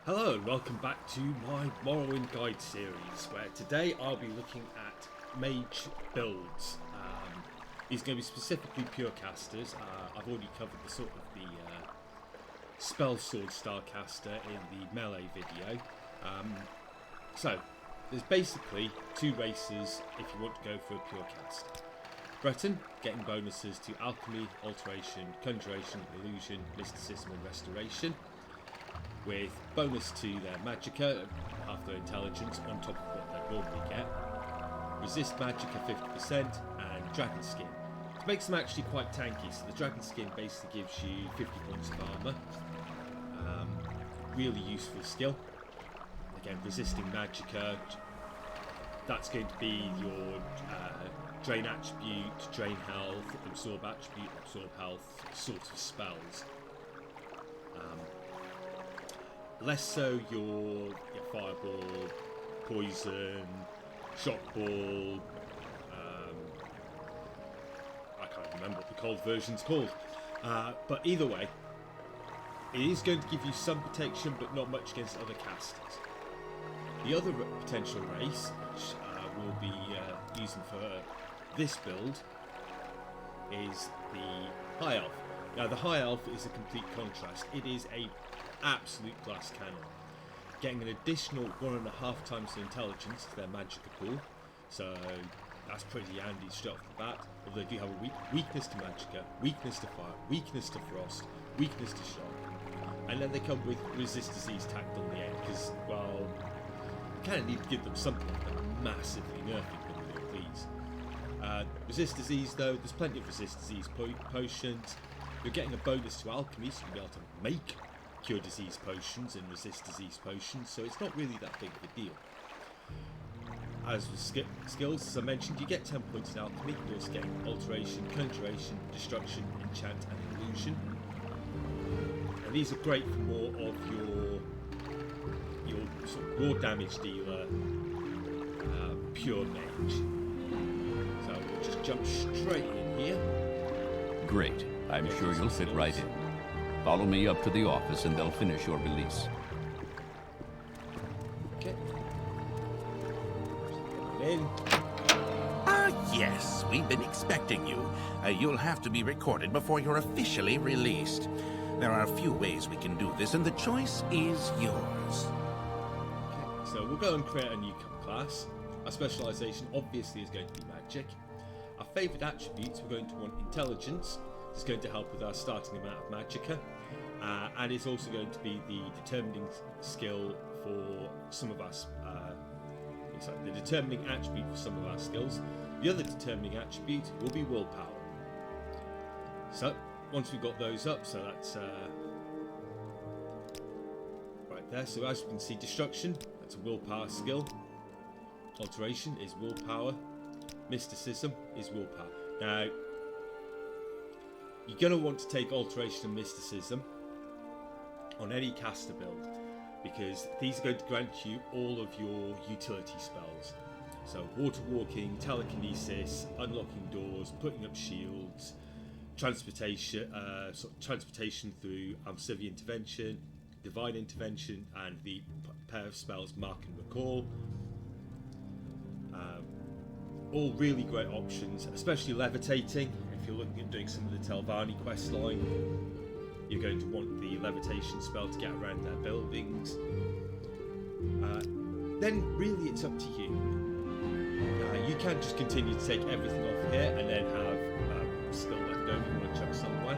Hello and welcome back to my Morrowind guide series, where today I'll be looking at Mage builds. These are going to be specifically pure casters. I've already covered the spell sword star caster in the melee video. So there's basically two races if you want to go for a pure cast. Breton, getting bonuses to alchemy, alteration, conjuration, illusion, mysticism and restoration, with bonus to their magicka, half their intelligence on top of what they'd normally get. Resist magicka 50% and dragon skin. It makes them actually quite tanky, so the dragon skin basically gives you 50 points of armour. Really useful skill. Again, resisting magicka, that's going to be your drain attribute, drain health, absorb attribute, absorb health sort of spells. Less so your fireball, poison, shock ball. I can't remember what the cold version's called. But either way, it is going to give you some protection, but not much against other casters. The other potential race, which we'll be using for this build, is the High Elf. Now, the High Elf is a complete contrast. It is a absolute glass cannon, getting an additional 1.5 times the intelligence to their magicka pool, so that's pretty handy straight off the bat. Although they do have a weakness to magicka, weakness to fire, weakness to frost, weakness to shock, and then they come with resist disease tacked on the end, because, well, you kind of need to give them something to massively nerfing them with all these. Resist disease though, there's plenty of resist disease potions. You're getting a bonus to alchemy, so you'll be able to make cure disease potions and resist disease potions, so it's not really that big of a deal. As with skills, as I mentioned, you get 10 points in alchemy. You also get alteration, conjuration, destruction, enchant and illusion. And these are great for more of your sort of raw damage dealer, pure mage. So we'll just jump straight in here. Great. I'm sure you'll fit right in. Follow me up to the office and they'll finish your release. Okay. In. Yes, we've been expecting you. You'll have to be recorded before you're officially released. There are a few ways we can do this, and the choice is yours. Okay, so we'll go and create a new class. Our specialisation obviously is going to be magic. Our favoured attributes, we're going to want intelligence. It's going to help with our starting amount of magicka. And it's also going to be the determining skill for some of us. The determining attribute for some of our skills. The other determining attribute will be willpower. So once we've got those up, so that's right there. So as you can see, destruction, that's a willpower skill. Alteration is willpower. Mysticism is willpower. Now, you're going to want to take alteration and mysticism on any caster build, because these are going to grant you all of your utility spells. So water walking, telekinesis, unlocking doors, putting up shields, transportation through civic intervention, divine intervention, and the pair of spells mark and recall. All really great options, especially levitating. If you're looking at doing some of the Telvanni quest line, you're going to want the levitation spell to get around their buildings. Then really it's up to you. You can just continue to take everything off here and then have skill left over you want to chuck somewhere.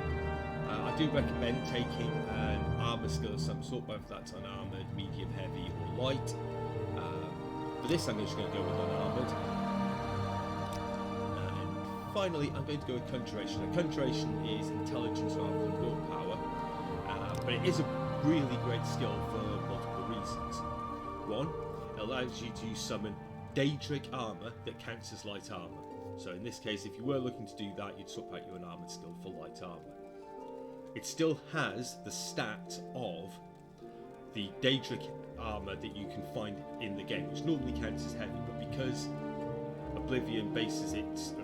I do recommend taking an armour skill of some sort, whether that's unarmoured, medium, heavy or light. For this I'm just going to go with unarmoured. Finally, I'm going to go with conjuration. Now, conjuration is intelligence rather than willpower, but it is a really great skill for multiple reasons. One, it allows you to summon Daedric armour that counts as light armour. So in this case, if you were looking to do that, you'd swap out your unarmoured skill for light armour. It still has the stats of the Daedric armour that you can find in the game, which normally counts as heavy, but because Oblivion bases its...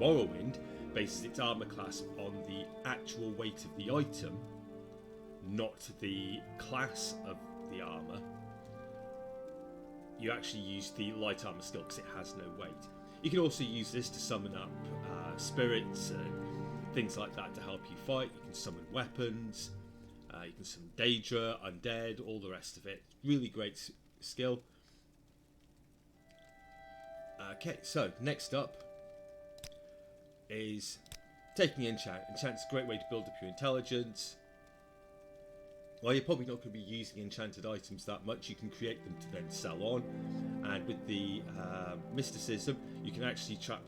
Morrowind bases its armour class on the actual weight of the item, not the class of the armour, you actually use the light armour skill because it has no weight. You can also use this to summon up spirits and things like that to help you fight. You can summon weapons, you can summon Daedra, undead, all the rest of it. Really great skill. Okay, so next up is taking enchant. Enchant's a great way to build up your intelligence. While you're probably not going to be using enchanted items that much, you can create them to then sell on. And with the mysticism, you can actually trap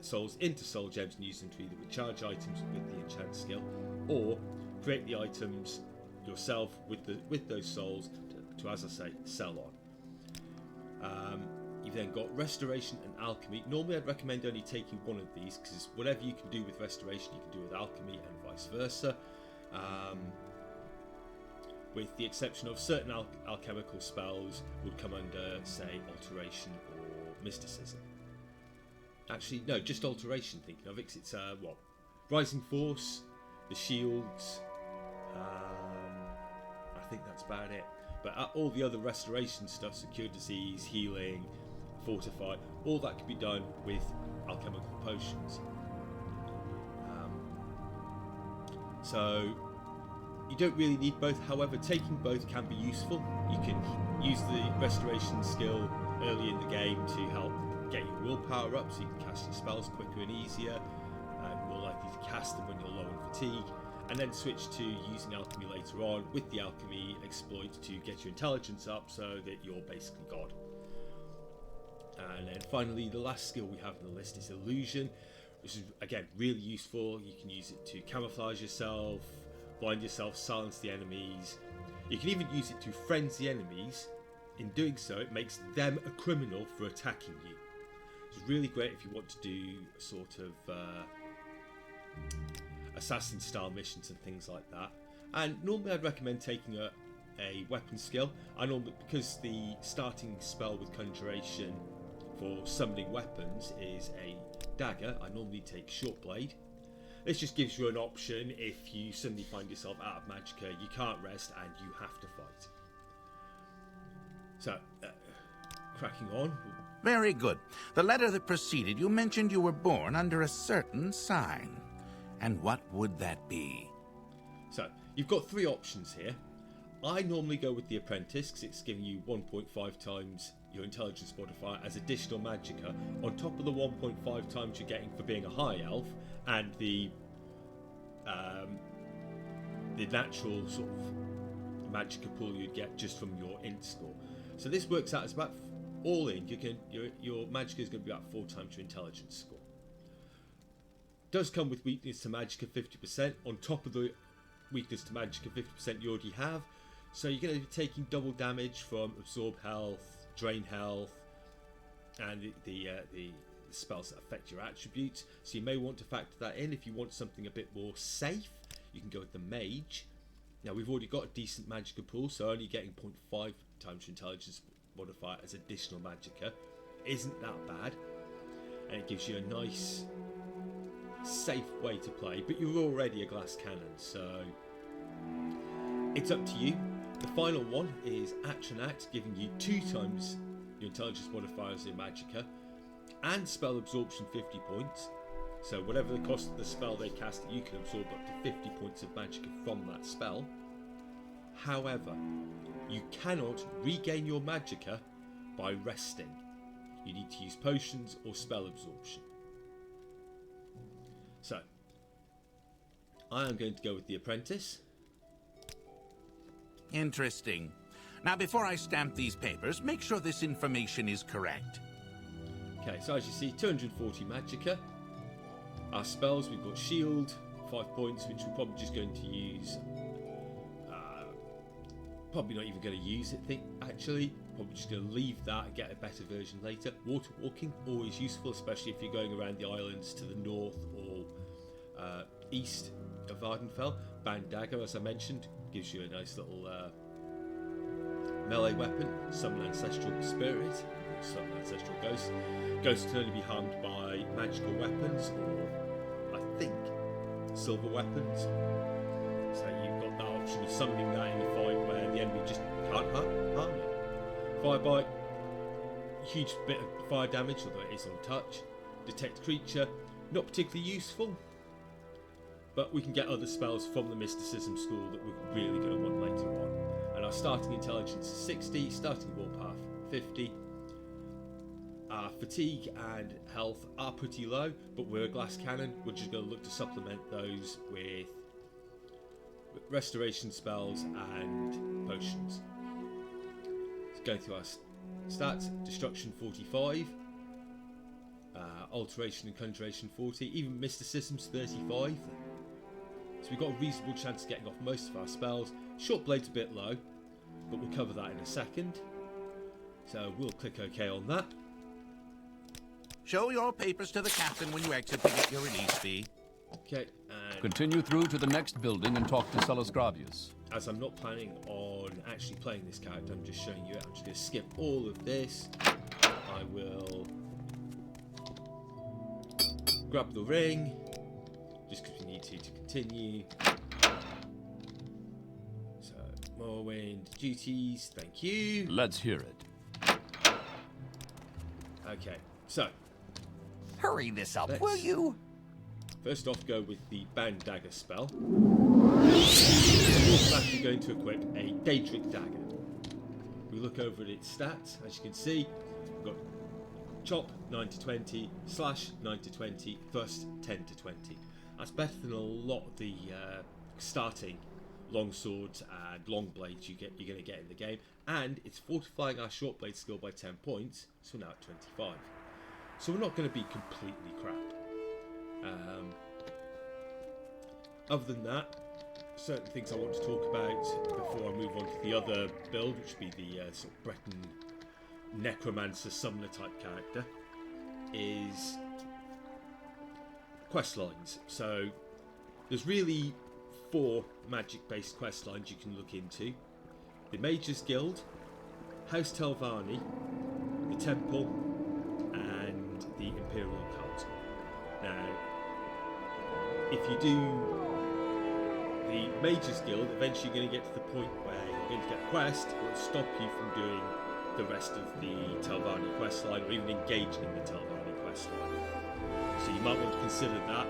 souls into soul gems and use them to either recharge items with the enchant skill, or create the items yourself with those souls to, as I say, sell on. You've then got restoration and alchemy. Normally I'd recommend only taking one of these, because whatever you can do with restoration you can do with alchemy and vice versa, with the exception of certain alchemical spells would come under, say, alteration or mysticism. Actually, no, just alteration, thinking of it, 'cause it's what? Rising Force, the shields, I think that's about it. But all the other restoration stuff, secure disease, healing, fortify, all that can be done with alchemical potions. So you don't really need both. However, taking both can be useful. You can use the restoration skill early in the game to help get your willpower up, so you can cast your spells quicker and easier, and more likely to cast them when you're low on fatigue, and then switch to using alchemy later on with the alchemy exploit to get your intelligence up so that you're basically God. And then finally, the last skill we have on the list is illusion, which is again really useful. You can use it to camouflage yourself, blind yourself, silence the enemies. You can even use it to frenzy enemies. In doing so, it makes them a criminal for attacking you. It's really great if you want to do sort of assassin style missions and things like that. And normally I'd recommend taking a weapon skill. I normally, because the starting spell with conjuration for summoning weapons is a dagger, I normally take short blade. This just gives you an option if you suddenly find yourself out of magicka, you can't rest and you have to fight. So, cracking on. Very good. The letter that preceded you mentioned you were born under a certain sign. And what would that be? So, you've got three options here. I normally go with the apprentice because it's giving you 1.5 times your intelligence modifier as additional magicka on top of the 1.5 times you're getting for being a high elf and the natural sort of magicka pool you'd get just from your int score. So this works out as about all in. Your magicka is going to be about 4 times your intelligence score. Does come with weakness to magicka 50% on top of the weakness to magicka 50% you already have. So you're going to be taking double damage from absorb health, drain health, and the spells that affect your attributes. So you may want to factor that in. If you want something a bit more safe, you can go with the Mage. Now we've already got a decent magicka pool, so only getting 0.5 times your intelligence modifier as additional magicka isn't that bad, and it gives you a nice safe way to play, but you're already a glass cannon, so it's up to you. The final one is Atronach, giving you 2 times your intelligence modifier as your magicka and spell absorption 50 points. So whatever the cost of the spell they cast, you can absorb up to 50 points of magicka from that spell. However, you cannot regain your magicka by resting. You need to use potions or spell absorption. So, I am going to go with the apprentice. Interesting. Now, before I stamp these papers, make sure this information is correct. Okay, so as you see, 240 magicka. Our spells, we've got shield, 5 points, which we're probably just going to use. Probably not even going to use it, actually. Probably just going to leave that and get a better version later. Water walking, always useful, especially if you're going around the islands to the north or east of Vardenfell. Band dagger, as I mentioned, gives you a nice little melee weapon. Summon ancestral spirit, summon ancestral ghost. Ghosts can only be harmed by magical weapons or, I think, silver weapons. So you've got that option of summoning that in the fight where the enemy just can't harm you. Fire bite, huge bit of fire damage, although it is on touch. Detect creature, not particularly useful, but we can get other spells from the mysticism school that we're really going to want later on. And our starting intelligence is 60, starting warpath 50. Our fatigue and health are pretty low, but we're a glass cannon. We're just going to look to supplement those with restoration spells and potions. Let's go through our stats. Destruction 45, alteration and conjuration 40, even mysticism's 35. So we've got a reasonable chance of getting off most of our spells. Short blade's a bit low, but we'll cover that in a second. So we'll click OK on that. Show your papers to the captain when you exit to get your release fee. Okay, and Continue through to the next building and talk to Celisgravius. as I'm not planning on actually playing this character, I'm just showing you it. I'm just going to skip all of this. I will grab the ring, just because we need to continue. So, Morrowind duties, thank you. Let's hear it. Okay, so, Hurry this up, Let's- will you? first off, go with the Band Dagger spell. We're automatically going to equip a Daedric Dagger. We look over at its stats, as you can see, we've got chop 9 to 20, slash 9 to 20, thrust 10 to 20. That's better than a lot of the starting long swords and long blades you're going to get in the game, and it's fortifying our short blade skill by 10 points, so we're now at 25. So we're not going to be completely crap. Other than that, certain things I want to talk about before I move on to the other build, which would be the sort of Breton necromancer summoner type character, is quest lines. So there's really 4 magic based quest lines you can look into: the Mage's Guild, House Telvanni, the Temple, and the Imperial Cult. Now, if you do the Mage's Guild, eventually you're going to get to the point where you're going to get a quest that will stop you from doing the rest of the Telvanni quest line, or even engaging in the Telvanni quest line. So you might want to consider that,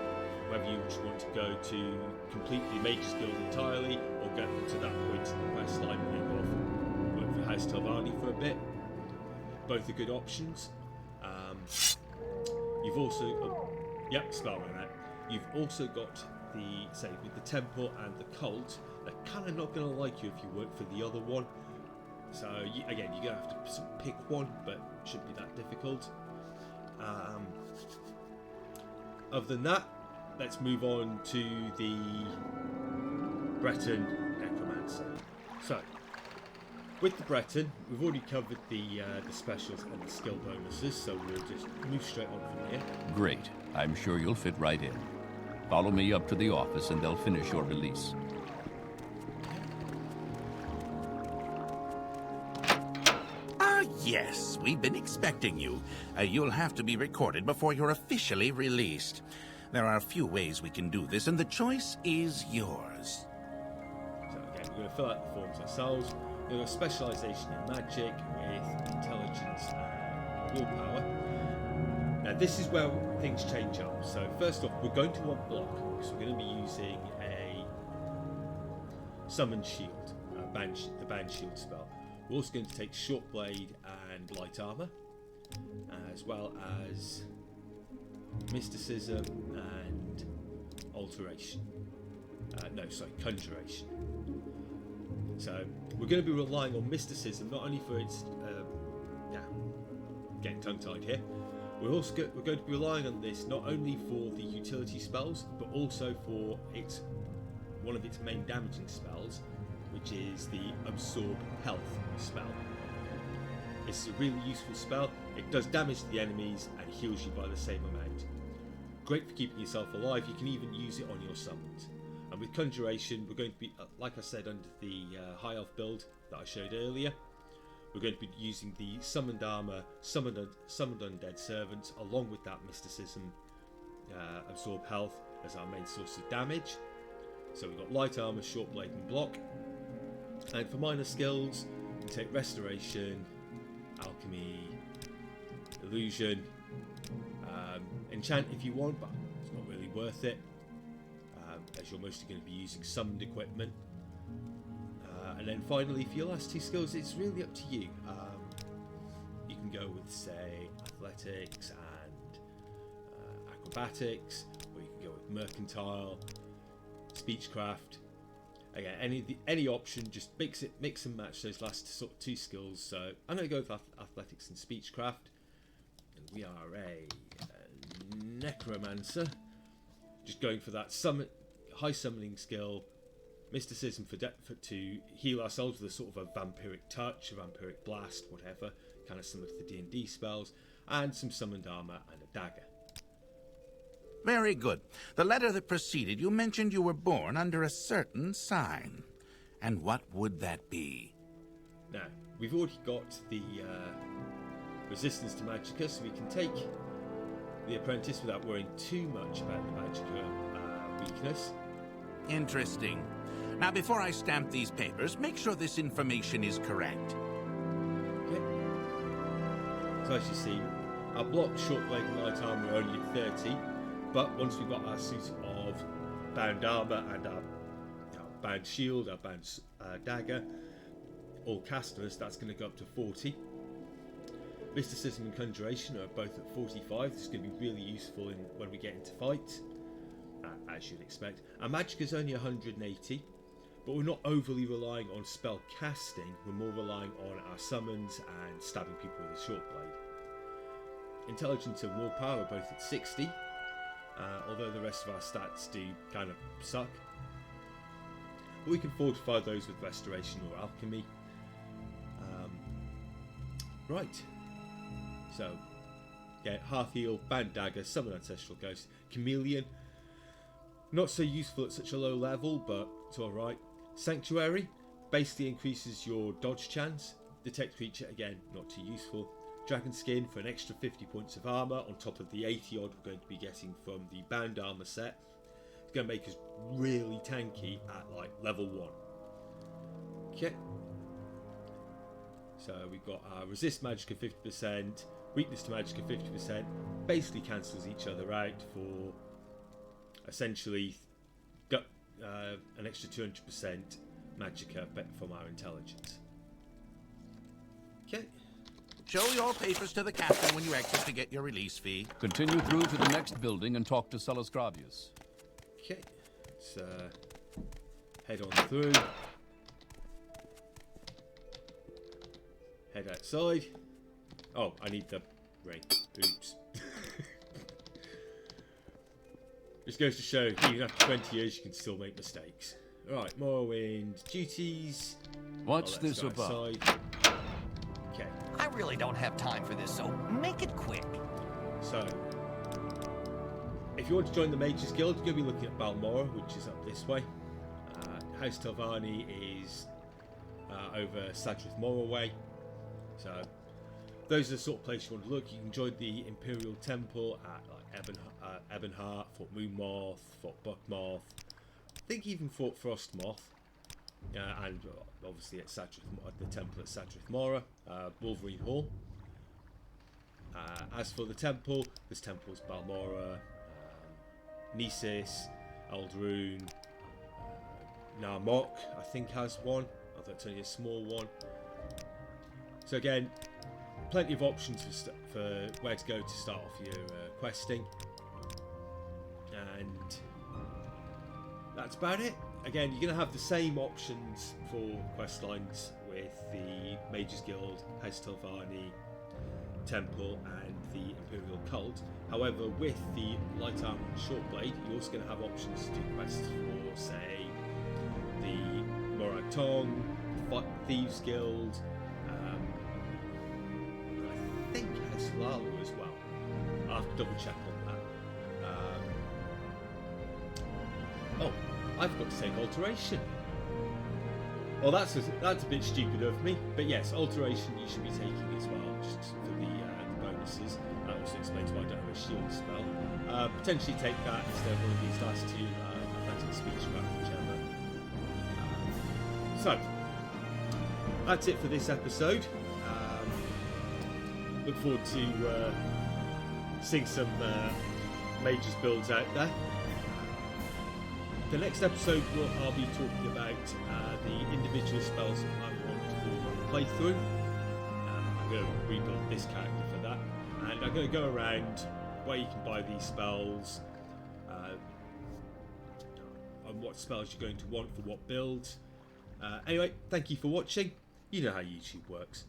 whether you just want to go to complete the Mage's Guild entirely, or get to that point in the quest line and then go off work for House Telvanni for a bit. Both are good options. You've also, spell right out. You've also got with the Temple and the Cult, they're kind of not going to like you if you work for the other one. So again, you're going to have to sort of pick one, but it shouldn't be that difficult. Other than that, let's move on to the Breton necromancer. So, with the Breton, we've already covered the specials and the skill bonuses, so we'll just move straight on from here. Great. I'm sure you'll fit right in. Follow me up to the office and they'll finish your release. Ah, yes, we've been expecting you. You'll have to be recorded before you're officially released. There are a few ways we can do this, and the choice is yours. So again, we're going to fill out the forms ourselves. We're going to specialisation in magic with intelligence and willpower. Now this is where things change up. So first off, we're going to want block, so we're going to be using a summon shield, the band shield spell. We're also going to take short blade and light armor, as well as mysticism and alteration. Conjuration. So we're going to be relying on mysticism not only for its getting tongue-tied here. We're going to be relying on this not only for the utility spells, but also for one of its main damaging spells, which is the Absorb Health spell. It's a really useful spell. It does damage to the enemies and heals you by the same amount. Great for keeping yourself alive. You can even use it on your summons. And with Conjuration, we're going to be, like I said, under the High Elf build that I showed earlier, we're going to be using the Summoned Armor, Summoned Undead Servants, along with that Mysticism, Absorb Health as our main source of damage. So we've got Light Armor, Short Blade and Block. And for minor skills, can take Restoration, Alchemy, Illusion, Enchant if you want, but it's not really worth it, as you're mostly going to be using summoned equipment. And then finally, for your last two skills, it's really up to you. You can go with, say, Athletics and Acrobatics, or you can go with Mercantile, Speechcraft. Again, any option, just mix and match those last sort of two skills. So I'm going to go with Athletics and Speechcraft. And we are a necromancer, just going for that high summoning skill, mysticism to heal ourselves with a sort of a vampiric touch, a vampiric blast, whatever, kind of similar to the D&D spells, and some summoned armor and a dagger. Very good. The letter that preceded you mentioned you were born under a certain sign. And what would that be? Now, we've already got the resistance to magicka, so we can take the apprentice without worrying too much about the magicka weakness. Interesting. Now, before I stamp these papers, make sure this information is correct. Okay. So as you see, our block, short blade and light armor are only at 30, but once we've got our suit of bound armor and our bound shield, our bound dagger, all casters, that's going to go up to 40. Mysticism and Conjuration are both at 45. This is going to be really useful when we get into fights, as you'd expect. Our magic is only 180, but we're not overly relying on spell casting. We're more relying on our summons and stabbing people with a short blade. Intelligence and willpower are both at 60, although the rest of our stats do kind of suck. But we can fortify those with Restoration or Alchemy. Right. So, yeah, half heal, bound dagger, summon ancestral ghost, chameleon. Not so useful at such a low level, but it's alright. Sanctuary basically increases your dodge chance. Detect creature, again, not too useful. Dragon skin for an extra 50 points of armor on top of the 80 odd we're going to be getting from the bound armor set. It's going to make us really tanky at like level 1. Okay. So we've got our resist magicka 50%, weakness to magicka 50%, basically cancels each other out for essentially an extra 200% magicka from our intelligence. Okay. Show your papers to the captain when you exit to get your release fee. Continue through to the next building and talk to Celes Gravius. Okay, let's head on through. Head outside. Oh, I need the ring. Oops. Just goes to show, even after 20 years, you can still make mistakes. Right, Morrowind duties. What's this about? Outside. Okay. I really don't have time for this, so make it quick. So, if you want to join the Mages Guild, you're going to be looking at Balmora, which is up this way. House Telvanni is over Sadrith Mora way. So, those are the sort of places you want to look. You can join the Imperial Temple at like Ebonheart, Fort Moonmoth, Fort Buckmoth, I think even Fort Frostmoth, and obviously at the temple at Sadrith Mora, Wolverine Hall. As for the temple, there's temples Balmora, Nesis, Aldrune, Narmok, I think has one, although it's only a small one. So again, plenty of options for where to go to start off your questing, and that's about it. Again, you're going to have the same options for quest lines with the Mages Guild, House Telvanni, Temple, and the Imperial Cult. However, with the Light Armor and Short Blade, you're also going to have options to do quests for, say, the Morag Tong, Thieves Guild, I think House Lalu as well. I'll have to double check on that. Oh, I've got to take Alteration. Well, that's a bit stupid of me, but yes, Alteration you should be taking as well, just for the bonuses. That also explains why I don't have a shield spell. Potentially take that instead of one of these last two, Athletic Speech, whichever. So, that's it for this episode. Look forward to seeing some Mage's builds out there. The next episode, I'll be talking about the individual spells I want for the playthrough. I'm going to rebuild this character for that, and I'm going to go around where you can buy these spells, and what spells you're going to want for what build. Anyway, thank you for watching. You know how YouTube works.